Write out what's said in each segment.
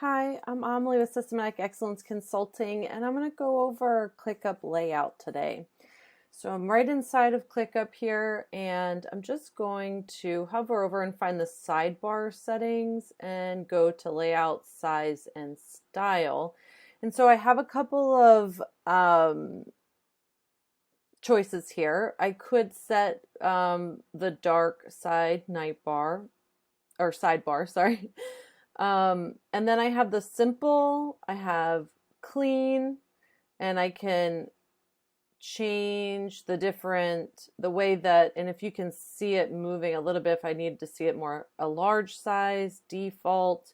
Hi, I'm Amalie with Systematic Excellence Consulting, and I'm going to go over ClickUp Layout today. So I'm right inside of ClickUp here, and I'm just going to hover over and find the Sidebar Settings and go to Layout, Size, and Style. And so I have a couple of choices here. I could set the dark side sidebar, sorry. And then I have the simple, I have clean, and I can change the way that, and if you can see it moving a little bit, if I need to see it more, a large size, default,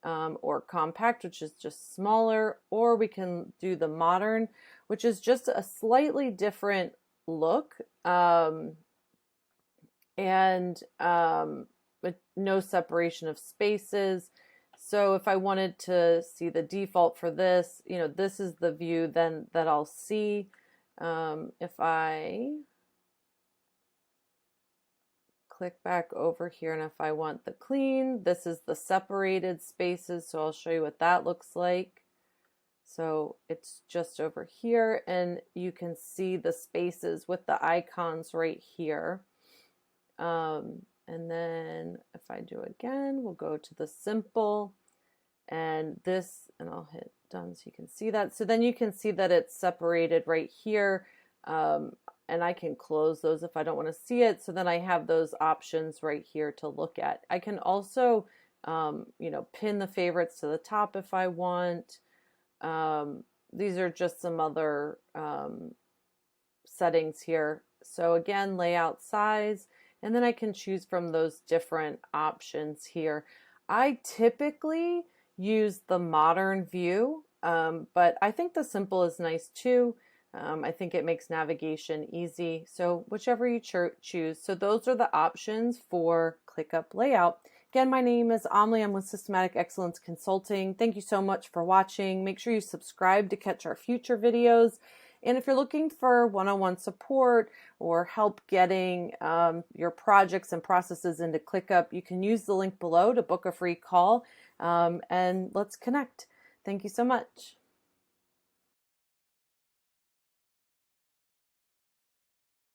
or compact, which is just smaller, or we can do the modern, which is just a slightly different look, with no separation of spaces. So if I wanted to see the default for this, this is the view then that I'll see. If I click back over here, and if I want the clean, this is the separated spaces. So I'll show you what that looks like. So it's just over here, and you can see the spaces with the icons right here. And then if I do again, we'll go to the simple and this, and I'll hit done so you can see that. So then you can see that it's separated right here. And I can close those if I don't want to see it. So then I have those options right here to look at. I can also, pin the favorites to the top if I want. These are just some other settings here. So again, layout, size, and then I can choose from those different options here. I typically use the modern view, but I think the simple is nice too. I think it makes navigation easy. So whichever you choose. So those are the options for ClickUp Layout. Again, my name is Amalie. I'm with Systematic Excellence Consulting. Thank you so much for watching. Make sure you subscribe to catch our future videos. And if you're looking for one-on-one support or help getting your projects and processes into ClickUp, you can use the link below to book a free call, and let's connect. Thank you so much.